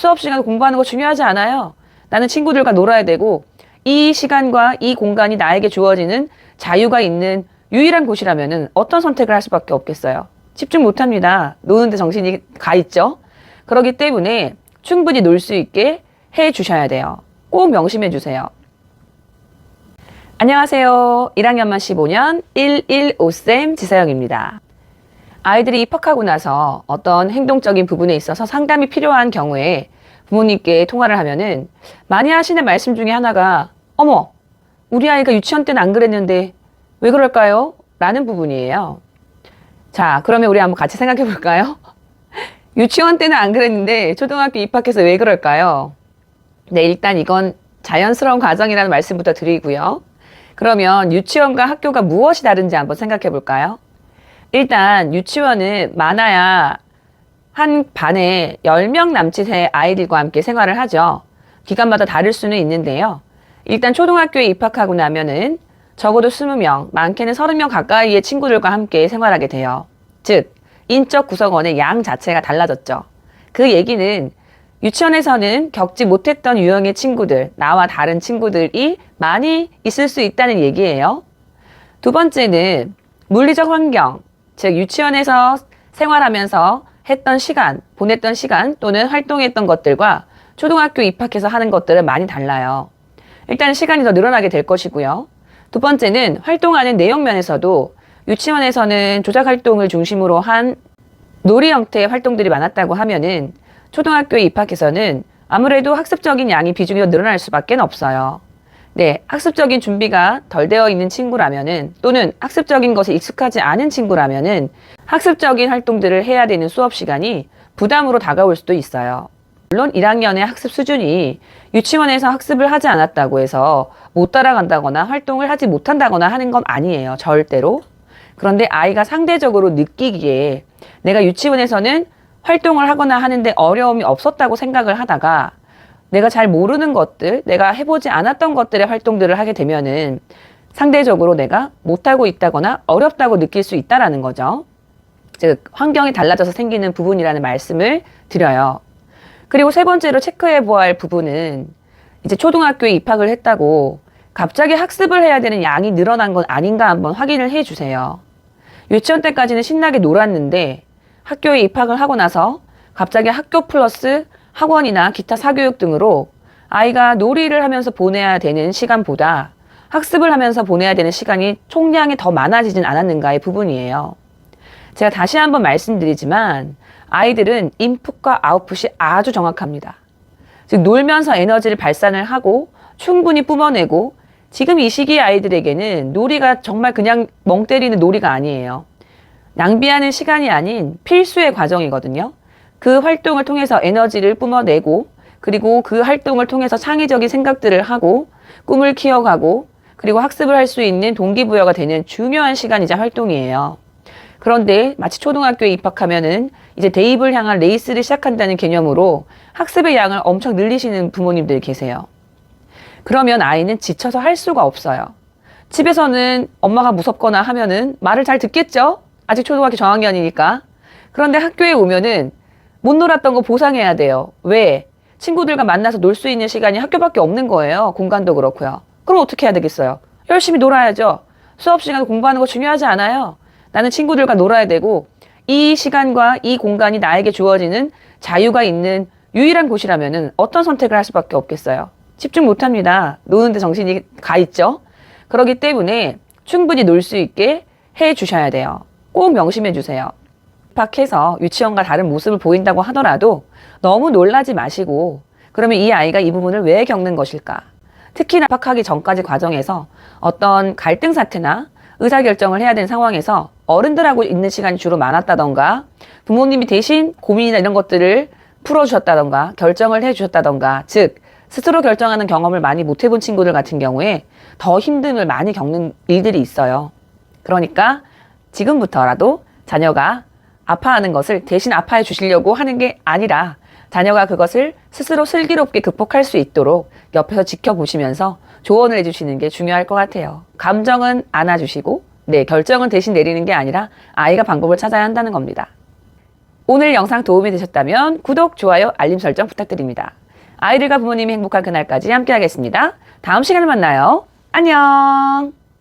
수업 시간에 공부하는 거 중요하지 않아요. 나는 친구들과 놀아야 되고 이 시간과 이 공간이 나에게 주어지는 자유가 있는 유일한 곳이라면은 어떤 선택을 할 수밖에 없겠어요. 집중 못합니다. 노는데 정신이 가 있죠. 그렇기 때문에 충분히 놀 수 있게 해 주셔야 돼요. 꼭 명심해 주세요. 안녕하세요. 1학년만 15년 115쌤 지사영입니다. 아이들이 입학하고 나서 어떤 행동적인 부분에 있어서 상담이 필요한 경우에 부모님께 통화를 하면은 많이 하시는 말씀 중에 하나가 어머, 우리 아이가 유치원 때는 안 그랬는데 왜 그럴까요? 라는 부분이에요. 자, 그러면 우리 한번 같이 생각해 볼까요? 유치원 때는 안 그랬는데 초등학교 입학해서 왜 그럴까요? 네, 일단 이건 자연스러운 과정이라는 말씀부터 드리고요. 그러면 유치원과 학교가 무엇이 다른지 한번 생각해 볼까요? 일단 유치원은 많아야 한 반에 10명 남짓의 아이들과 함께 생활을 하죠. 기간마다 다를 수는 있는데요. 일단 초등학교에 입학하고 나면은 적어도 20명, 많게는 30명 가까이의 친구들과 함께 생활하게 돼요. 즉, 인적 구성원의 양 자체가 달라졌죠. 그 얘기는 유치원에서는 겪지 못했던 유형의 친구들, 나와 다른 친구들이 많이 있을 수 있다는 얘기예요. 두 번째는 물리적 환경, 즉 유치원에서 생활하면서 했던 시간, 보냈던 시간 또는 활동했던 것들과 초등학교 입학해서 하는 것들은 많이 달라요. 일단 시간이 더 늘어나게 될 것이고요. 두 번째는 활동하는 내용 면에서도 유치원에서는 조작 활동을 중심으로 한 놀이 형태의 활동들이 많았다고 하면은 초등학교에 입학해서는 아무래도 학습적인 양이 비중이 더 늘어날 수밖에 없어요. 네, 학습적인 준비가 덜 되어 있는 친구라면은 또는 학습적인 것에 익숙하지 않은 친구라면은 학습적인 활동들을 해야 되는 수업 시간이 부담으로 다가올 수도 있어요. 물론 1학년의 학습 수준이 유치원에서 학습을 하지 않았다고 해서 못 따라간다거나 활동을 하지 못한다거나 하는 건 아니에요. 절대로. 그런데 아이가 상대적으로 느끼기에 내가 유치원에서는 활동을 하거나 하는데 어려움이 없었다고 생각을 하다가 내가 잘 모르는 것들, 내가 해보지 않았던 것들의 활동들을 하게 되면은 상대적으로 내가 못하고 있다거나 어렵다고 느낄 수 있다라는 거죠. 즉, 환경이 달라져서 생기는 부분이라는 말씀을 드려요. 그리고 세 번째로 체크해 보아야 할 부분은 이제 초등학교에 입학을 했다고 갑자기 학습을 해야 되는 양이 늘어난 건 아닌가 한번 확인을 해 주세요. 유치원 때까지는 신나게 놀았는데 학교에 입학을 하고 나서 갑자기 학교 플러스 학원이나 기타 사교육 등으로 아이가 놀이를 하면서 보내야 되는 시간보다 학습을 하면서 보내야 되는 시간이 총량이 더 많아지진 않았는가의 부분이에요. 제가 다시 한번 말씀드리지만 아이들은 인풋과 아웃풋이 아주 정확합니다. 즉 놀면서 에너지를 발산을 하고 충분히 뿜어내고 지금 이 시기 아이들에게는 놀이가 정말 그냥 멍 때리는 놀이가 아니에요. 낭비하는 시간이 아닌 필수의 과정이거든요. 그 활동을 통해서 에너지를 뿜어내고 그리고 그 활동을 통해서 창의적인 생각들을 하고 꿈을 키워가고 그리고 학습을 할 수 있는 동기부여가 되는 중요한 시간이자 활동이에요. 그런데 마치 초등학교에 입학하면은 이제 대입을 향한 레이스를 시작한다는 개념으로 학습의 양을 엄청 늘리시는 부모님들이 계세요. 그러면 아이는 지쳐서 할 수가 없어요. 집에서는 엄마가 무섭거나 하면은 말을 잘 듣겠죠? 아직 초등학교 저학년이니까. 그런데 학교에 오면은 못 놀았던 거 보상해야 돼요. 왜? 친구들과 만나서 놀 수 있는 시간이 학교밖에 없는 거예요. 공간도 그렇고요. 그럼 어떻게 해야 되겠어요? 열심히 놀아야죠. 수업 시간에 공부하는 거 중요하지 않아요. 나는 친구들과 놀아야 되고 이 시간과 이 공간이 나에게 주어지는 자유가 있는 유일한 곳이라면은 어떤 선택을 할 수밖에 없겠어요. 집중 못합니다. 노는데 정신이 가 있죠. 그렇기 때문에 충분히 놀 수 있게 해 주셔야 돼요. 꼭 명심해 주세요. 입학해서 유치원과 다른 모습을 보인다고 하더라도 너무 놀라지 마시고 그러면 이 아이가 이 부분을 왜 겪는 것일까? 특히나 입학하기 전까지 과정에서 어떤 갈등 사태나 의사결정을 해야 되는 상황에서 어른들하고 있는 시간이 주로 많았다던가 부모님이 대신 고민이나 이런 것들을 풀어주셨다던가 결정을 해주셨다던가 즉 스스로 결정하는 경험을 많이 못 해본 친구들 같은 경우에 더 힘듦을 많이 겪는 일들이 있어요. 그러니까 지금부터라도 자녀가 아파하는 것을 대신 아파해 주시려고 하는 게 아니라 자녀가 그것을 스스로 슬기롭게 극복할 수 있도록 옆에서 지켜보시면서 조언을 해주시는 게 중요할 것 같아요. 감정은 안아주시고 결정은 대신 내리는 게 아니라 아이가 방법을 찾아야 한다는 겁니다. 오늘 영상 도움이 되셨다면 구독, 좋아요, 알림 설정 부탁드립니다. 아이들과 부모님이 행복한 그날까지 함께 하겠습니다. 다음 시간에 만나요. 안녕!